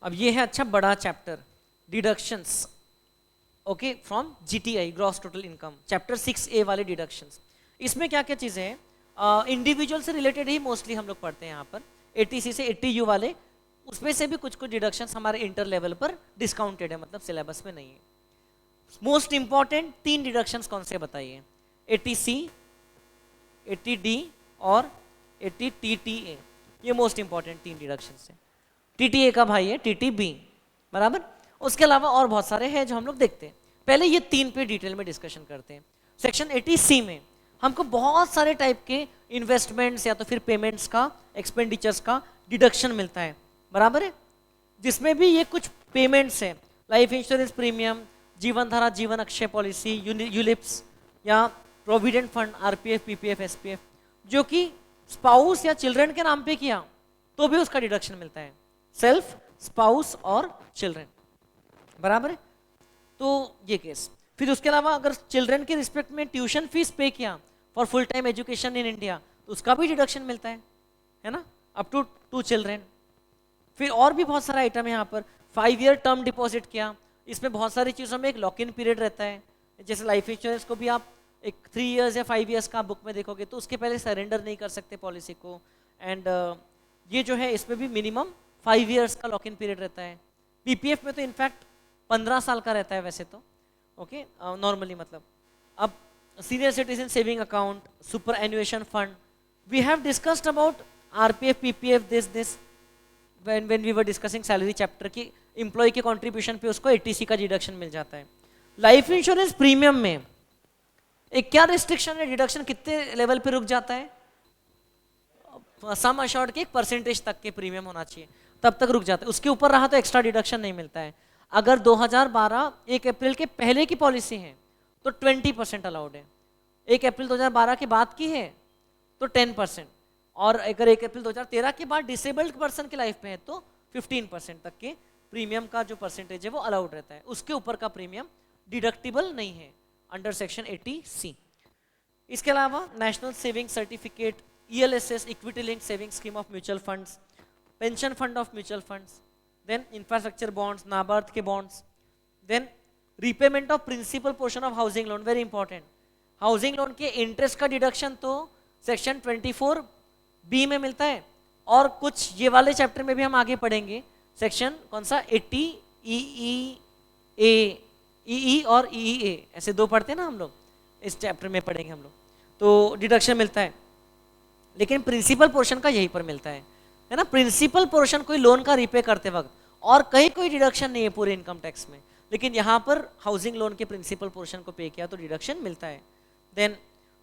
अब ये है अच्छा बड़ा chapter, deductions, okay, from GTI, gross total income, chapter 6A वाले डिडक्शंस। इसमें क्या क्या चीज़ें हैं, इंडिविजुअल से रिलेटेड ही मोस्टली हम लोग पढ़ते हैं यहाँ पर, 80C से 80U वाले, उसमें से भी कुछ कुछ डिडक्शंस हमारे इंटर लेवल पर डिस्काउंटेड है, मतलब सिलेबस में नहीं है। मोस्ट इंपॉर्टेंट 3 डिडक्शंस कौन से बताइए, 80C, 80D और 80TTA, ये मोस्ट इंपॉर्टेंट 3 डिडक्शंस है। TTA का भाई है TTB, बराबर। उसके अलावा और बहुत सारे हैं जो हम लोग देखते हैं, पहले ये 3 पे डिटेल में डिस्कशन करते हैं। सेक्शन 80C में हमको बहुत सारे टाइप के इन्वेस्टमेंट्स या तो फिर पेमेंट्स का, एक्सपेंडिचर्स का डिडक्शन मिलता है, बराबर है, जिसमें भी ये कुछ पेमेंट्स हैं, लाइफ इंश्योरेंस प्रीमियम, जीवन धारा, जीवन अक्षय पॉलिसी, यूलिप्स या provident fund, RPF, PPF, SPF, जो कि स्पाउस या चिल्ड्रन के नाम पे किया तो भी उसका डिडक्शन मिलता है, सेल्फ, स्पाउस और चिल्ड्रन, बराबर है। तो ये केस, फिर उसके अलावा अगर चिल्ड्रन के रिस्पेक्ट में ट्यूशन फीस पे किया for full time education in India तो उसका भी डिडक्शन मिलता है ना, अप टू 2 चिल्ड्रन। फिर और भी बहुत सारा आइटम है यहाँ पर, 5 ईयर टर्म डिपॉजिट किया, इसमें बहुत सारी चीज़ों में एक लॉक इन पीरियड रहता है, जैसे लाइफ इंश्योरेंस को भी आप एक 3 इयर्स या 5 इयर्स का बुक में देखोगे तो उसके पहले सरेंडर नहीं कर सकते पॉलिसी को, एंड ये जो है इसमें भी मिनिमम 5 इयर्स का लॉक इन पीरियड रहता है। PPF में तो इनफैक्ट 15 साल का रहता है वैसे तो, ओके, नॉर्मली मतलब। अब senior citizen saving account, superannuation fund, we have discussed about RPF, PPF, this when we were discussing salary chapter की, एम्प्लॉय के कंट्रीब्यूशन पे उसको 80C का डिडक्शन मिल जाता है। लाइफ इंश्योरेंस प्रीमियम में एक क्या रिस्ट्रिक्शन है, डिडक्शन कितने लेवल पे रुक जाता है, सम अश्योर्ड के 1% तक के प्रीमियम होना चाहिए, तब तक रुक जाता है, उसके ऊपर रहा तो एक्स्ट्रा डिडक्शन नहीं मिलता है। अगर 2012 1 अप्रैल के पहले की पॉलिसी है तो 20% अलाउड है, 1 अप्रैल 2012 के बाद की है तो 10%, और अगर 1 अप्रैल 2013 के बाद डिसेबल्ड पर्सन की लाइफ में है तो 15% तक के प्रीमियम का जो परसेंटेज है वो अलाउड रहता है, उसके ऊपर का प्रीमियम डिडक्टिबल नहीं है अंडर सेक्शन 80C। इसके अलावा national saving certificate, ELSS, equity linked saving scheme of mutual funds, pension fund of mutual funds, then infrastructure bonds, NABARD के bonds, then repayment of principal portion of housing loan, very important, housing loan के interest का deduction तो section 24B में मिलता है, और कुछ ये वाले चैप्टर में भी हम आगे पढ़ेंगे, सेक्शन कौन सा 80 EE और EEA, ऐसे 2 पढ़ते हैं ना हम लोग, इस चैप्टर में पढ़ेंगे हम लोग, तो डिडक्शन मिलता है, लेकिन प्रिंसिपल पोर्शन का यहीं पर मिलता है ना, प्रिंसिपल पोर्शन कोई लोन का रिपे करते वक्त, और कहीं कोई डिडक्शन नहीं है पूरे इनकम टैक्स में, लेकिन यहाँ पर हाउसिंग लोन के प्रिंसिपल पोर्शन को पे किया तो डिडक्शन मिलता है। देन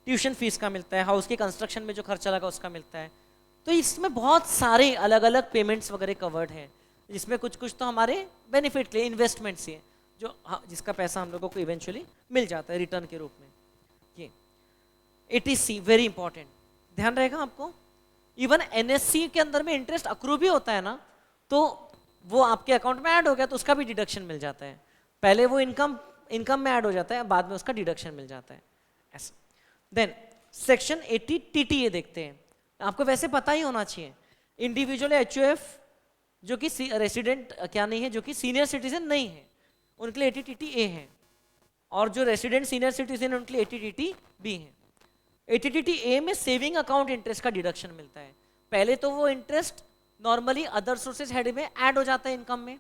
ट्यूशन फीस का मिलता है, हाउस के कंस्ट्रक्शन में जो खर्चा लगा उसका मिलता है, तो इसमें बहुत सारे अलग अलग पेमेंट्स वगैरह कवर्ड हैं, जिसमें कुछ कुछ तो हमारे बेनिफिट के लिए इन्वेस्टमेंट्स ही जो जिसका पैसा हम लोगों को इवेंचुअली मिल जाता है रिटर्न के रूप में। ये 80C वेरी इंपॉर्टेंट, ध्यान रहेगा आपको। इवन NSC के अंदर में इंटरेस्ट अक्रू भी होता है ना, तो वो आपके अकाउंट में ऐड हो गया तो उसका भी डिडक्शन मिल जाता है, पहले वो इनकम में ऐड हो जाता है, बाद में उसका डिडक्शन मिल जाता है ऐसा। देन सेक्शन 80 TTA देखते हैं, आपको वैसे पता ही होना चाहिए, इंडिविजुअल HUF जो कि रेसिडेंट क्या नहीं है, जो कि सीनियर सिटीजन नहीं है, उनके लिए 80 TTA है, और जो रेसिडेंट सीनियर सिटीजन है उनके लिए 80 TTB है। 80 TTA में सेविंग अकाउंट इंटरेस्ट का डिडक्शन मिलता है, पहले तो वो interest normally other sources head में ऐड हो जाता है इनकम में,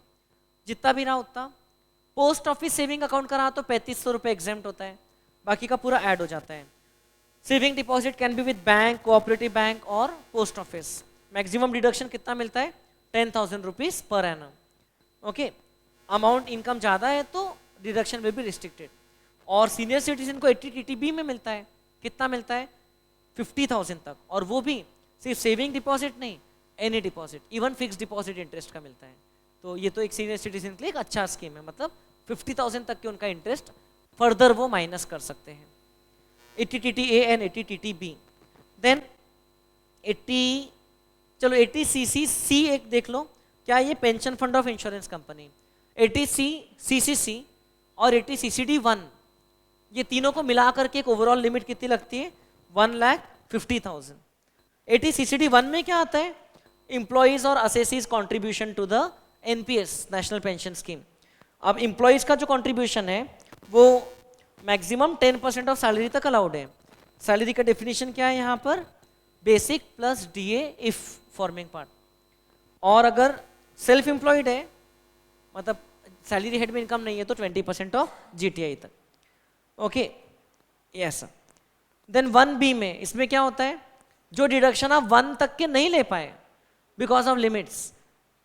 जितना भी रहा उतना, पोस्ट ऑफिस सेविंग अकाउंट का रहा तो 3500 रुपये एग्जेम्प्ट होता है, बाकी का पूरा ऐड हो जाता है। Saving deposit can be with bank, cooperative bank और पोस्ट ऑफिस, मैक्सिमम डिडक्शन कितना मिलता है 10,000 rupees per annum, okay. Amount income ज़्यादा है तो डिडक्शन विल बी रिस्ट्रिक्टेड, और सीनियर सिटीजन को 80 TTB में मिलता है, कितना मिलता है 50,000 तक, और वो भी सिर्फ सेविंग डिपॉजिट नहीं, any deposit, even fix deposit interest का मिलता है, तो ये तो एक सीनियर सिटीजन के लिए एक अच्छा स्कीम है, मतलब 50,000 तक के उनका इंटरेस्ट फर्दर वो माइनस कर सकते हैं। 80 TTA एंड 80 TTB। देन 80, चलो 80CCC एक देख लो, क्या ये pension fund of insurance company, 80CCC और 80CCD1, ये तीनों को मिला करके एक ओवरऑल लिमिट कितनी लगती है 1,50,000। 80CCD1 में क्या आता है, एम्प्लॉइज और assessees contribution to the NPS, national pension scheme. अब एम्प्लॉयज का जो कंट्रीब्यूशन है वो मैक्सिमम 10% ऑफ सैलरी तक अलाउड है। सैलरी का डेफिनेशन क्या है यहाँ पर, basic plus DA if forming part. और अगर सेल्फ एम्प्लॉयड है, मतलब सैलरी हेड में इनकम नहीं है, तो 20% ऑफ जीटीआई तक। Okay, yes. देन 1B में इसमें क्या होता है, जो डिडक्शन आप 1 तक के नहीं ले पाए बिकॉज ऑफ लिमिट्स,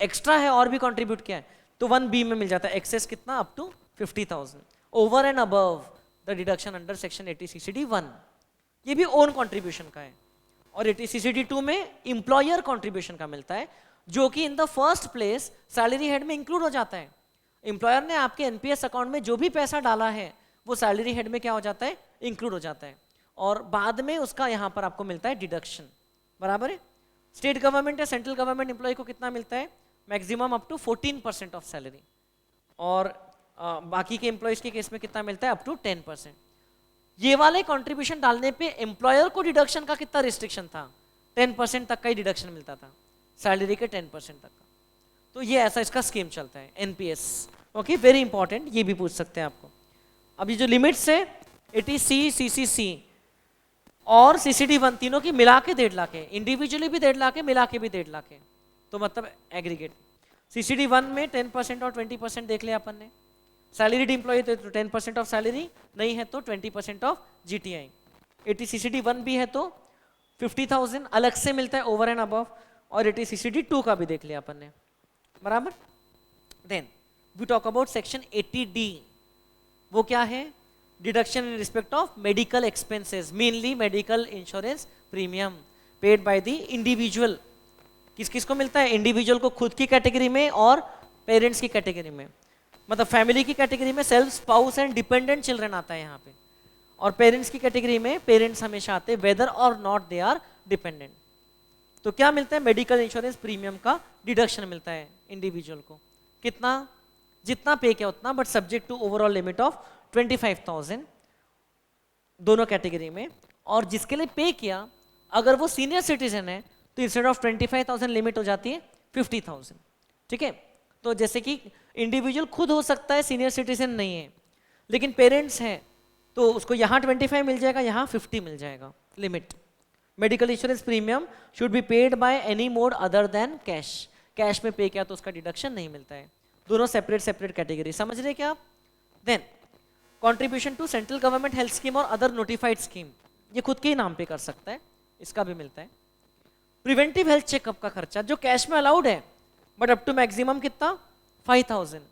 एक्स्ट्रा है और भी कंट्रीब्यूट किया है, तो 1B में मिल जाता है एक्सेस कितना, up to 50,000 over and above the deduction under section 80CCD1। ये भी ओन कंट्रीब्यूशन का है। और 80CCD2 में इंप्लॉयर कंट्रीब्यूशन का मिलता है, जो कि in the first place salary head में इंक्लूड हो जाता है। इंप्लॉयर ने आपके एनपीएस अकाउंट में जो भी पैसा डाला है वो सैलरी हेड में क्या हो जाता है, इंक्लूड हो जाता है, और बाद में उसका यहाँ पर आपको मिलता है डिडक्शन। बराबर है। स्टेट गवर्नमेंट या सेंट्रल गवर्नमेंट एम्प्लॉय को कितना मिलता है, maximum up to 14% of salary, और बाकी के एम्प्लॉयज के केस में कितना मिलता है, अप टू 10%। ये वाले कंट्रीब्यूशन डालने पे एम्प्लॉयर को डिडक्शन का कितना रिस्ट्रिक्शन था, 10% तक का ही डिडक्शन मिलता था, सैलरी के 10% तक का। तो ये ऐसा इसका स्कीम चलता है एनपीएस। ओके, वेरी इंपॉर्टेंट, ये भी पूछ सकते हैं आपको। अभी जो लिमिट्स है 80C, CCC और CCD1 तीनों की मिला के 1.5 लाख है, इंडिविजुअली भी 1.5 लाख है, मिला के भी 1.5 लाख है, तो मतलब एग्रीगेट। CCD1 में 10% और 20% देख लिया अपन ने। सैलरीड एम्प्लॉय तो 10% ऑफ सैलरी, नहीं है तो 20% ऑफ जीटीआई। 80CCD1 भी है तो 50,000 अलग से मिलता है ओवर एंड अबव, और 80CCD2 का भी देख लिया अपन ने। बराबर। Then we talk about section 80D। वो क्या है, deduction in respect of medical expenses, mainly medical insurance premium paid by the individual. किस किस को मिलता है, इंडिविजुअल को खुद की कैटेगरी में और पेरेंट्स की कैटेगरी में। मतलब फैमिली की कैटेगरी में self, spouse and dependent children आता है यहाँ पे, और पेरेंट्स की कैटेगरी में पेरेंट्स हमेशा आते हैं वेदर और नॉट दे आर डिपेंडेंट। तो क्या मिलता है, मेडिकल इंश्योरेंस प्रीमियम का डिडक्शन मिलता है इंडिविजुअल को। कितना, जितना पे किया उतना, but subject to overall limit of 25,000 दोनों कैटेगरी में। और जिसके लिए पे किया, अगर वो सीनियर सिटीजन है तो इंस्टेड ऑफ 25,000 लिमिट हो जाती है 50,000। ठीक है। तो जैसे कि इंडिविजुअल खुद हो सकता है, सीनियर सिटीजन नहीं है, लेकिन पेरेंट्स हैं, तो उसको यहाँ 25 मिल जाएगा, यहाँ 50 मिल जाएगा limit. Medical insurance premium should be paid by any mode other than cash. Cash में पे किया तो उसका डिडक्शन नहीं मिलता है। दोनों सेपरेट सेपरेट कैटेगरी, समझ रहे क्या आप। Then contribution to central government health scheme और अदर नोटिफाइड स्कीम, ये खुद के ही नाम पे कर सकता है, इसका भी मिलता है। प्रिवेंटिव हेल्थ चेकअप का खर्चा जो कैश में अलाउड है, बट अप टू मैक्सिमम कितना, 5,000।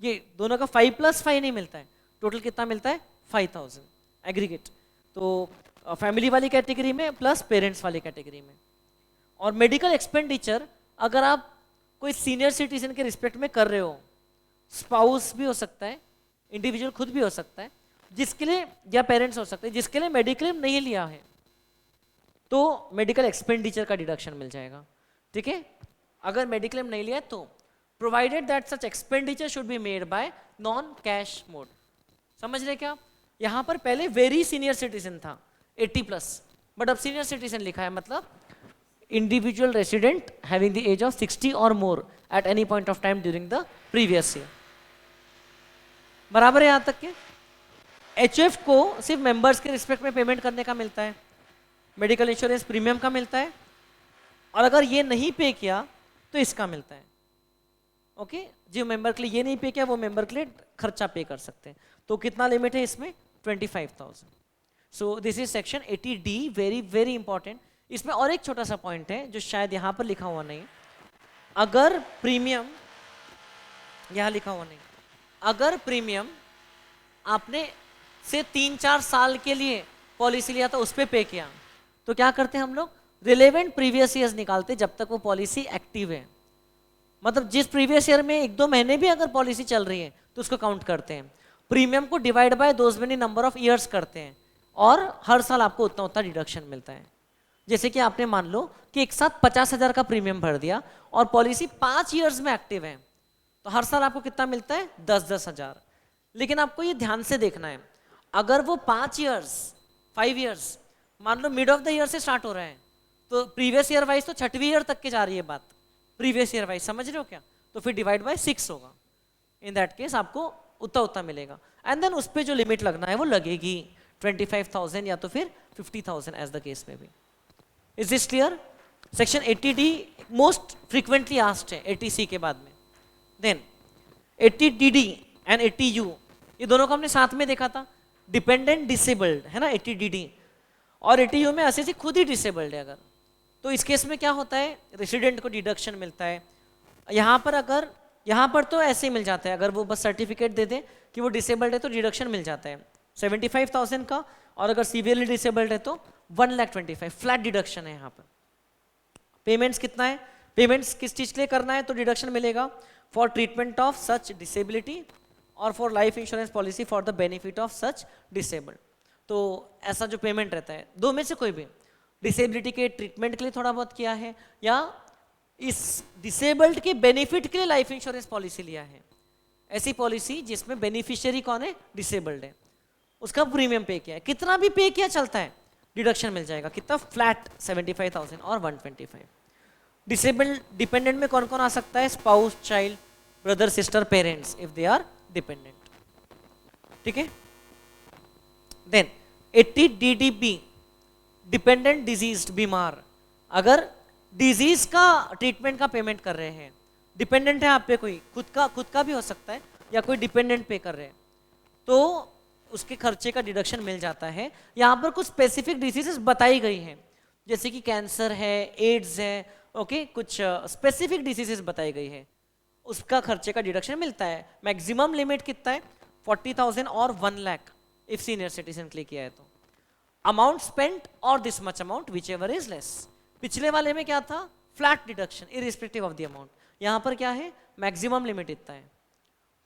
ये दोनों का 5 + 5 नहीं मिलता है, टोटल कितना मिलता है, 5,000 एग्रीगेट। तो फैमिली वाली कैटेगरी में प्लस पेरेंट्स वाली कैटेगरी में। और मेडिकल एक्सपेंडिचर अगर आप कोई सीनियर सिटीजन के रिस्पेक्ट में कर रहे हो, स्पाउस भी हो सकता है, इंडिविजुअल खुद भी हो सकता है, जिसके लिए, या पेरेंट्स हो सकते हैं, जिसके लिए मेडिक्लेम नहीं लिया है, तो मेडिकल एक्सपेंडिचर का डिडक्शन मिल जाएगा। ठीक है। अगर मेडिक्लेम नहीं लिया तो provided that such expenditure should be made by non cash mode. समझ रहे क्या। यहाँ पर पहले वेरी सीनियर सिटीजन था 80+, बट अब सीनियर सिटीजन लिखा है, मतलब individual resident having the age of 60 और more at any point of time during the previous year. बराबर है यहाँ तक के। एचएफ को सिर्फ मेंबर्स के रिस्पेक्ट में पेमेंट करने का मिलता है, मेडिकल इंश्योरेंस प्रीमियम का मिलता है, और अगर ये नहीं पे किया तो इसका मिलता है। ओके, जो मेंबर के लिए ये नहीं पे किया वो मेंबर के लिए खर्चा पे कर सकते हैं। तो कितना लिमिट है इसमें, 25,000। So this is section 80D, very very important. इसमें और एक छोटा सा पॉइंट है जो शायद यहाँ पर लिखा हुआ नहीं, अगर प्रीमियम, यहाँ लिखा हुआ नहीं, अगर प्रीमियम आपने से 3-4 साल के लिए पॉलिसी लिया था, उस पर पे किया, तो क्या करते हैं हम लोग, रिलेवेंट प्रीवियस ईयर्स निकालते जब तक वो पॉलिसी एक्टिव है। मतलब जिस प्रीवियस ईयर में 1-2 महीने भी अगर पॉलिसी चल रही है तो उसको काउंट करते हैं। प्रीमियम को divide by those many number of years करते हैं, और हर साल आपको उतना उतना डिडक्शन मिलता है। जैसे कि आपने मान लो कि एक साथ 50,000 का प्रीमियम भर दिया और पॉलिसी 5 ईयर्स में एक्टिव है, तो हर साल आपको कितना मिलता है, 10-10 हज़ार। लेकिन आपको ये ध्यान से देखना है, अगर वो 5 ईयर्स मान लो मिड ऑफ द ईयर से स्टार्ट हो रहा है, तो प्रीवियस ईयर वाइज तो 6वीं ईयर तक के जा रही है बात, प्रीवियस ईयर वाइज, समझ रहे हो क्या। तो फिर डिवाइड बाय 6 होगा, इन दैट केस आपको उतना उतना मिलेगा, एंड देन उस पर जो लिमिट लगना है वो लगेगी 25,000 या तो फिर 50,000 एज द केस में भी। Is this clear? Section 80D most frequently asked है 80C के बाद में। देन 80DD एंड 80U, ये दोनों को हमने साथ में देखा था, डिपेंडेंट डिसेबल्ड है ना 80DD, और 80U में ऐसे खुद ही डिसेबल्ड है अगर, तो इस केस में क्या होता है, रेसिडेंट को डिडक्शन मिलता है। यहाँ पर तो ऐसे ही मिल जाता है, अगर वो बस सर्टिफिकेट दे दे कि वो डिसेबल्ड है तो डिडक्शन मिल जाता है 75,000 का, और अगर सीवियरली डिसेबल्ड है तो 1,25,000 फ्लैट डिडक्शन है यहाँ पर। पेमेंट्स कितना है, पेमेंट्स किस चीज के लिए करना है तो डिडक्शन मिलेगा for treatment of such disability और for life insurance policy for the benefit of such disabled. तो ऐसा जो पेमेंट रहता है, दो में से कोई भी, डिसेबिलिटी के ट्रीटमेंट के लिए थोड़ा बहुत किया है या इस डिसेबल्ड के बेनिफिट के लिए लाइफ इंश्योरेंस पॉलिसी लिया है, ऐसी पॉलिसी जिसमें बेनिफिशियरी कौन है, डिसेबल्ड है, उसका प्रीमियम पे किया है, कितना भी पे किया चलता है, डिडक्शन मिल जाएगा। कितना, फ्लैट 75,000 और 125। डिसेबल्ड डिपेंडेंट में कौन कौन आ सकता है, spouse, child, brother, sister, parents if they are dependent, ठीक है। देन 80DDB डिपेंडेंट डिजीज, बीमार, अगर डिजीज का ट्रीटमेंट का पेमेंट कर रहे हैं, डिपेंडेंट है आप पे कोई, खुद का भी हो सकता है या कोई डिपेंडेंट पे कर रहे हैं, तो उसके खर्चे का डिडक्शन मिल जाता है। यहाँ पर कुछ स्पेसिफिक डिजीजेस बताई गई हैं, जैसे कि कैंसर है, एड्स है, ओके, कुछ स्पेसिफिक डिजीजेस बताई गई है, उसका खर्चे का डिडक्शन मिलता है। मैक्सिमम लिमिट कितना है, 40,000 और 1 लाख इफ सीनियर सिटीजन के लिए किया है तो। अमाउंट स्पेंट और this much amount which ever is less. पिछले वाले में क्या था, flat deduction irrespective of the amount, यहाँ पर क्या है, मैक्सिमम लिमिट इतना है।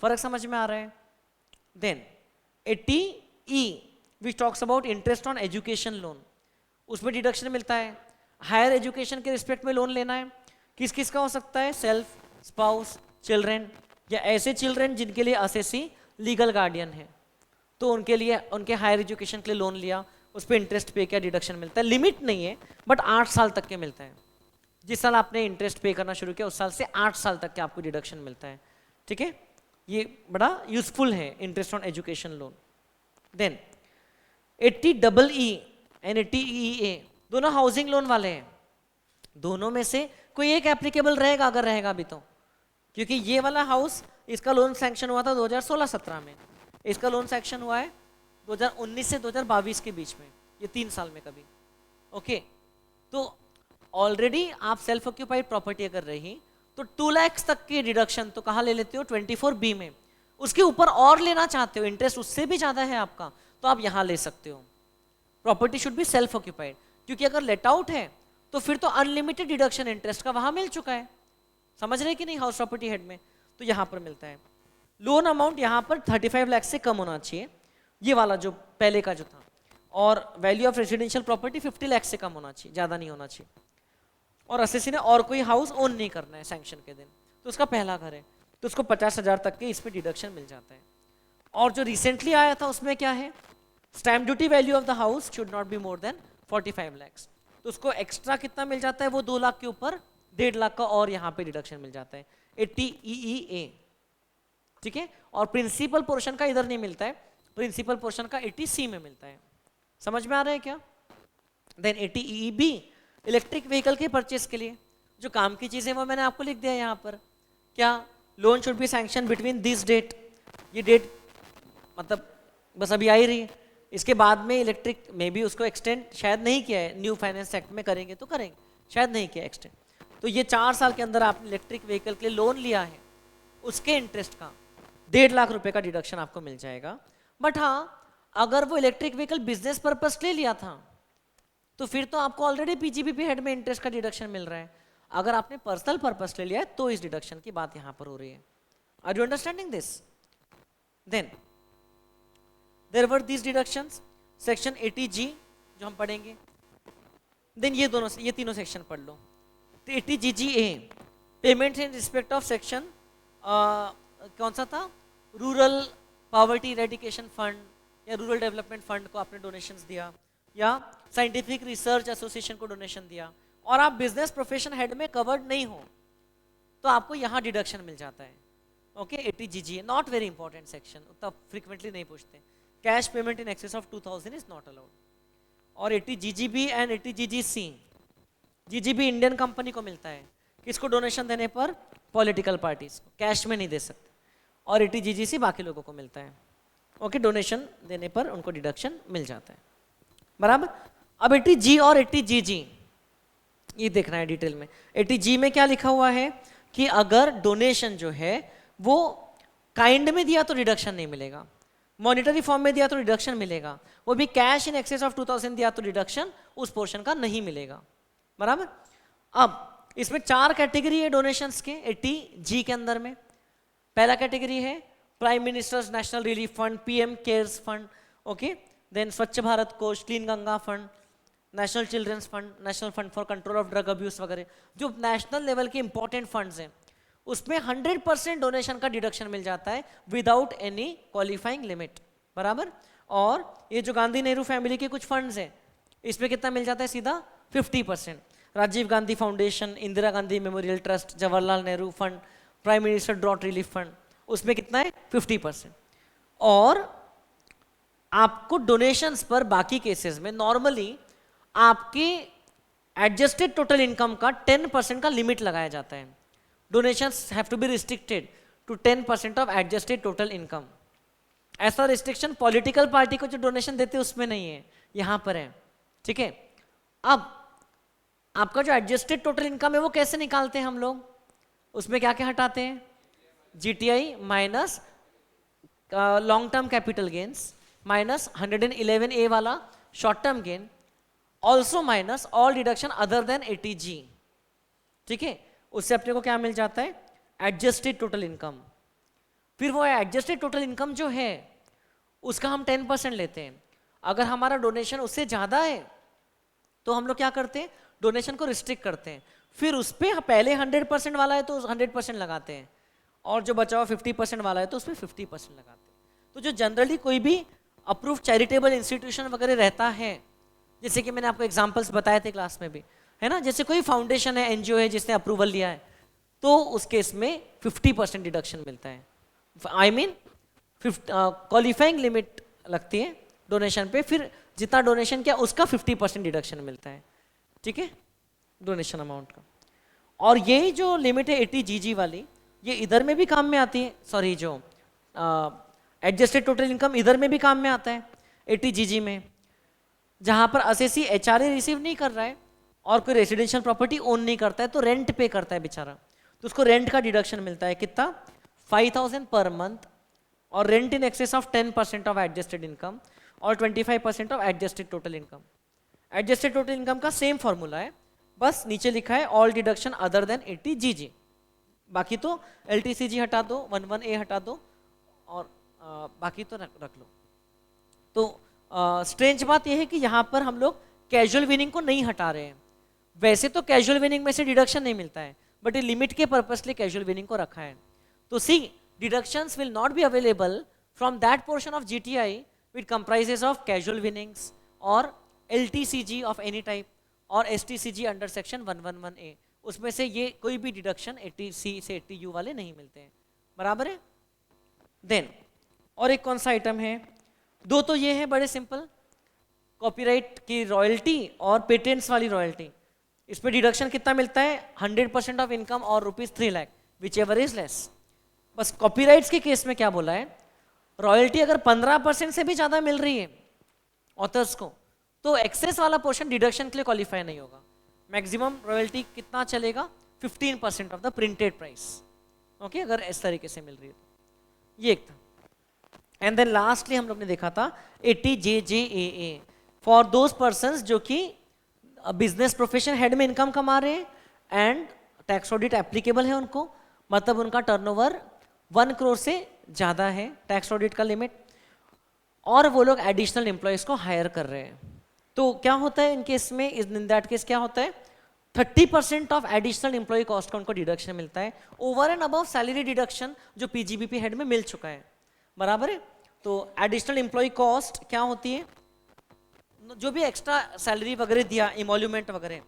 फर्क समझ में आ रहा है? Then 80E which talks about interest on education loan, उसमें डिडक्शन मिलता है। हायर एजुकेशन के रिस्पेक्ट में लोन लेना है, किस किस का हो सकता है, सेल्फ, स्पाउस, चिल्ड्रेन, या ऐसे चिल्ड्रेन जिनके लिए असेसी लीगल गार्डियन है, तो उनके लिए, उनके हायर एजुकेशन के लिए लोन लिया, उस पर इंटरेस्ट पे किया, डिडक्शन मिलता है। लिमिट नहीं है बट 8 साल तक के मिलता है, जिस साल आपने इंटरेस्ट पे करना शुरू किया उस साल से 8 साल तक के आपको डिडक्शन मिलता है, ठीक है। ये बड़ा यूजफुल है interest on education loan. Then 80EE and 80EA दोनों हाउसिंग लोन वाले हैं, दोनों में से कोई एक एप्लीकेबल रहेगा अगर रहेगा अभी तो, क्योंकि ये वाला हाउस, इसका लोन सैंक्शन हुआ था 2016-17 में, इसका लोन सैंक्शन हुआ है 2019 से 2022 के बीच में, ये 3 साल में कभी, ओके। तो ऑलरेडी आप सेल्फ ऑक्यूपाइड प्रॉपर्टी अगर रही तो 2 लाख तक की डिडक्शन तो कहाँ ले लेते हो, 24B में। उसके ऊपर और लेना चाहते हो, इंटरेस्ट उससे भी ज्यादा है आपका, तो आप यहाँ ले सकते हो। Property should be self occupied, क्योंकि अगर लेट आउट है तो फिर तो अनलिमिटेड डिडक्शन इंटरेस्ट का वहां मिल चुका है, समझ रहे कि नहीं, हाउस प्रॉपर्टी हेड में, तो यहाँ पर मिलता है। लोन अमाउंट यहाँ पर 35 लाख से कम होना चाहिए, ये वाला जो पहले का जो था, और value of residential property 50 lakh से कम होना चाहिए, ज्यादा नहीं होना चाहिए, और असेसी ने और कोई हाउस ओन नहीं करना है सैंक्शन के दिन, तो उसका पहला घर है तो उसको 50,000 तक के इसमें डिडक्शन मिल जाता है। और जो रिसेंटली आया था उसमें क्या है, stamp duty value of the house should not be more than 45 lakh, तो उसको एक्स्ट्रा कितना मिल जाता है, वो 2 लाख के ऊपर 1.5 लाख का और यहाँ पे डिडक्शन मिल जाता है, 80EEA, ठीक है। और प्रिंसिपल पोर्शन का इधर नहीं मिलता है, प्रिंसिपल पोर्शन का 80C में मिलता है, समझ में आ रहा है क्या। देन 80EEB इलेक्ट्रिक व्हीकल के परचेस के लिए जो काम की चीजें वो मैंने आपको लिख दिया यहाँ पर, क्या, loan should be sanction between this date, ये डेट मतलब बस अभी आ ही रही है, इसके बाद में इलेक्ट्रिक में भी उसको एक्सटेंड शायद नहीं किया है, न्यू फाइनेंस एक्ट में करेंगे तो करेंगे, शायद नहीं किया एक्सटेंड, तो ये 4 साल के अंदर आपने इलेक्ट्रिक व्हीकल के लिए लोन लिया है, उसके इंटरेस्ट का 1.5 लाख रुपए का डिडक्शन आपको मिल जाएगा। बट हाँ, अगर वो इलेक्ट्रिक व्हीकल बिजनेस पर्पस ले लिया था तो फिर तो आपको ऑलरेडी पीजीबीपी हेड में इंटरेस्ट का डिडक्शन मिल रहा है, अगर आपने पर्सनल पर्पस ले लिया है तो इस डिडक्शन की बात यहां पर हो रही है। Are you understanding this? Then there were these deductions, section 80G जो हम पढ़ेंगे, देन ये तीनों सेक्शन पढ़ लो। तो 80GGA payment in respect of section कौन सा था, रूरल पॉवर्टी इरेडिकेशन फंड या रूरल डेवलपमेंट फंड को आपने डोनेशंस दिया, या साइंटिफिक रिसर्च एसोसिएशन को डोनेशन दिया, और आप बिजनेस प्रोफेशन हेड में कवर्ड नहीं हो, तो आपको यहाँ डिडक्शन मिल जाता है। ओके 80 जीजी है, नॉट वेरी इंपॉर्टेंट सेक्शन, उतना फ्रिक्वेंटली नहीं पूछते। Cash payment in excess of 2000 is not allowed. और 80 GGB and 80 GGC, GGB Indian company को मिलता है, किसको डोनेशन देने पर? पॉलिटिकल पार्टीज को, कैश में नहीं दे सकते। और 80 जीजीसी बाकी लोगों को मिलता है। ओके डोनेशन देने पर उनको डिडक्शन मिल जाता है, बराबर। अब 80 जी और 80 जीजी ये देखना है डिटेल में। 80 जी में क्या लिखा हुआ है कि अगर डोनेशन जो है वो काइंड में दिया तो डिडक्शन नहीं मिलेगा, मॉनिटरी फॉर्म में दिया तो डिडक्शन मिलेगा, वो भी कैश इन एक्सेस ऑफ 2000 दिया तो डिडक्शन उस पोर्शन का नहीं मिलेगा, बराबर। अब इसमें 4 कैटेगरी है डोनेशंस के 80 जी के अंदर में। पहला कैटेगरी है prime minister's national relief fund, PM cares fund, okay. Then Swachh Bharat Kosh, clean Ganga fund, national children's fund, national fund for control of drug abuse वगैरह, जो नेशनल लेवल के इंपॉर्टेंट फंड्स हैं, उसमें 100% डोनेशन का डिडक्शन मिल जाता है विदाउट एनी क्वालिफाइंग लिमिट, बराबर। और ये जो गांधी नेहरू फैमिली के कुछ फंड्स हैं, इसमें कितना मिल जाता है? सीधा 50%। Rajiv Gandhi foundation, Indira Gandhi memorial trust, Jawaharlal Nehru fund, prime minister drought relief fund, उसमें कितना है? 50%। और आपको डोनेशंस पर बाकी केसेस में नॉर्मली आपके एडजस्टेड टोटल इनकम का 10% का लिमिट लगाया जाता है। Donations have to be restricted to 10% of adjusted total income. ऐसा रिस्ट्रिक्शन पॉलिटिकल पार्टी को जो डोनेशन देते हैं उसमें नहीं है, यहां पर है, ठीक है। अब आपका जो एडजस्टेड टोटल इनकम है वो कैसे निकालते हैं हम लोग? उसमें क्या क्या हटाते हैं? GTI minus long term capital gains minus 111A वाला short term gain, also minus all deduction other than 80 जी, ठीक है। उससे अपने को क्या मिल जाता है? Adjusted total income. फिर वो एडजस्टेड टोटल इनकम जो है उसका हम 10% लेते हैं। अगर हमारा डोनेशन उससे ज़्यादा है तो हम लोग क्या करते हैं? डोनेशन को रिस्ट्रिक्ट करते हैं। फिर उस पर पहले 100% वाला है तो 100% लगाते हैं, और जो बचा हुआ 50% वाला है तो उसमें 50% लगाते हैं। तो जो जनरली कोई भी अप्रूव चैरिटेबल इंस्टीट्यूशन वगैरह रहता है, जैसे कि मैंने आपको एग्जांपल्स बताए थे क्लास में भी, है ना, जैसे कोई फाउंडेशन है, एनजीओ है जिसने अप्रूवल लिया है, तो उस केस में 50% डिडक्शन मिलता है। आई मीन क्वालिफाइंग लिमिट लगती है डोनेशन पे, फिर जितना डोनेशन किया उसका 50% डिडक्शन मिलता है, ठीक है, डोनेशन अमाउंट का। और ये जो लिमिट है 80 जीजी वाली, ये इधर में भी काम में आती है, सॉरी जो एडजस्टेड टोटल इनकम इधर में भी काम में आता है 80 जीजी में, जहां पर असेसी एचआरए रिसीव नहीं कर रहा है और कोई रेसिडेंशियल प्रॉपर्टी ओन नहीं करता है, तो रेंट पे करता है बेचारा, तो उसको रेंट का डिडक्शन मिलता है कितना? 5000 पर मंथ, और rent in excess of 10% of adjusted income और 25% of adjusted total income. Adjusted total income का सेम फॉर्मूला है, बस नीचे लिखा है ऑल डिडक्शन अदर देन 80 जीजी। बाकी तो LTCG हटा दो, 11A हटा दो, और बाकी तो रख लो। तो स्ट्रेंज बात यह है कि यहाँ पर हम लोग कैजुअल विनिंग को नहीं हटा रहे हैं। वैसे तो कैजुअल विनिंग में से डिडक्शन नहीं मिलता है, बट ये लिमिट के पर्पस लिए कैजुअल विनिंग को रखा है। तो these deductions will not be available from that portion of GTI which comprises of casual winnings और LTCG ऑफ एनी टाइप और STCG अंडर सेक्शन 111A। उसमें से ये कोई भी डिडक्शन 80C से 80U वाले नहीं मिलते हैं, बराबर है। देन और एक कौन सा आइटम है? दो तो ये है बड़े सिंपल, कॉपीराइट की रॉयल्टी और पेटेंट्स वाली रॉयल्टी। इसमें डिडक्शन कितना मिलता है? 100% ऑफ इनकम और ₹3 lakh, which ever is less. बस कॉपीराइट्स के केस में क्या बोला है? रॉयल्टी अगर 15% से भी ज्यादा मिल रही है ऑथर्स को, तो एक्सेस वाला पोर्शन डिडक्शन के लिए क्वालिफाई नहीं होगा। मैक्सिमम रॉयल्टी कितना चलेगा? 15% of the printed price, okay, अगर इस तरीके से मिल रही है तो। ये एक था। एंड देन लास्टली हम लोग ने देखा था 80 JJAA फॉर दोज पर्संस जो कि बिजनेस प्रोफेशन हेड में इनकम कमा रहे हैं एंड टैक्स ऑडिट एप्लीकेबल है उनको, मतलब उनका टर्नओवर 1 करोड़ से ज़्यादा है टैक्स ऑडिट का लिमिट, और वो लोग एडिशनल एम्प्लॉयज़ को हायर कर रहे हैं। तो क्या होता है इन केस में? इन दैट केस क्या होता है? 30% ऑफ एडिशनल एम्प्लॉय कॉस्ट का उनको डिडक्शन मिलता है over and above salary deduction जो PGBP हेड में मिल चुका है, बराबर है। तो एडिशनल एम्प्लॉय कॉस्ट क्या होती है? जो भी एक्स्ट्रा सैलरी वगैरह दिया, इमोल्यूमेंट वगैरह,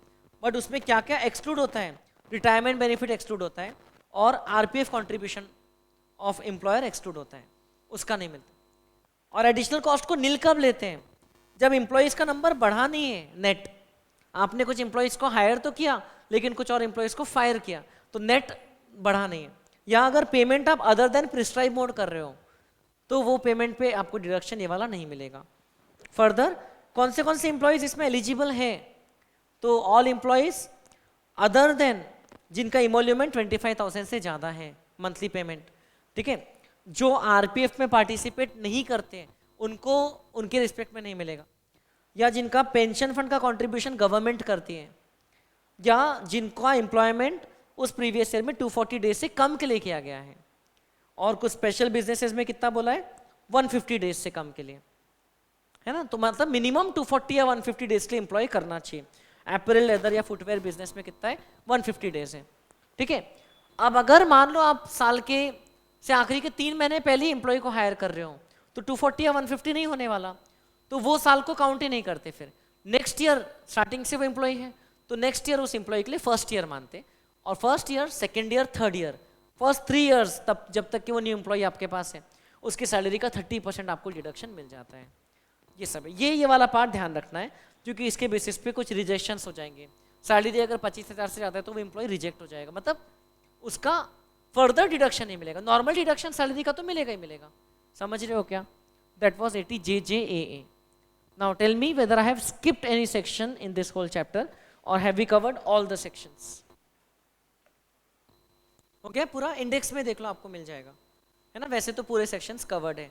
बट उसमें क्या क्या एक्सक्लूड होता है? रिटायरमेंट बेनिफिट एक्सक्लूड होता है, और RPF contribution of employer exclude होता है, उसका नहीं मिलता। और एडिशनल कॉस्ट को नील कब लेते हैं? जब एम्प्लॉयज का नंबर बढ़ा नहीं है नेट, आपने कुछ एम्प्लॉयज को हायर तो किया लेकिन कुछ और एम्प्लॉयज को फायर किया, तो नेट बढ़ा नहीं है। या अगर पेमेंट आप अदर देन प्रिस्क्राइब मोड कर रहे हो तो वो पेमेंट पे आपको डिडक्शन ये वाला नहीं मिलेगा। फर्दर कौन से एम्प्लॉयज इसमें एलिजिबल हैं? तो ऑल एम्प्लॉयज अदर देन जिनका इमोल्यूमेंट 25,000 से ज़्यादा है मंथली पेमेंट, ठीक है। जो आरपीएफ में पार्टिसिपेट नहीं करते हैं उनको उनके रिस्पेक्ट में नहीं मिलेगा, या जिनका पेंशन फंड का कंट्रीब्यूशन गवर्नमेंट करती है, या जिनका एम्प्लॉयमेंट उस प्रीवियस ईयर में 240 डेज से कम के लिए किया गया है। और कुछ स्पेशल बिजनेसेस में कितना बोला है? 150 डेज से कम के लिए, है ना। तो मतलब मिनिमम 240 या 150 डेज के लिए एम्प्लॉय करना चाहिए। एपरल, लेदर या फुटवेयर बिजनेस में कितना है? 150 डेज है, ठीक है। अब अगर मान लो आप साल के से आखिरी के 3 महीने पहले ही एम्प्लॉय को हायर कर रहे हो तो 240 या 150 नहीं होने वाला, तो वो साल को काउंट ही नहीं करते। फिर नेक्स्ट ईयर स्टार्टिंग से वो एम्प्लॉय है तो नेक्स्ट ईयर उस एम्प्लॉय के लिए फर्स्ट ईयर मानते, और first year, second year, third year, first 3 years तब जब तक कि वो न्यू एम्प्लॉय आपके पास है उसकी सैलरी का 30% आपको डिडक्शन मिल जाता है। ये सब है, ये वाला पार्ट ध्यान रखना है क्योंकि इसके बेसिस पे कुछ रिजेक्शंस हो जाएंगे। सैलरी अगर 25,000 से ज़्यादा है तो वो एम्प्लॉय रिजेक्ट हो जाएगा, मतलब उसका फर्दर डिडक्शन नहीं मिलेगा। नॉर्मल डिडक्शन सैलरी का तो मिलेगा ही मिलेगा, समझ रहे हो क्या? That was 80 JJAA। Now tell me whether I have skipped any section in this whole chapter और have we covered all the sections? Okay, पूरा इंडेक्स में देख लो, आपको मिल जाएगा, है ना। वैसे तो पूरे सेक्शंस कवर्ड है।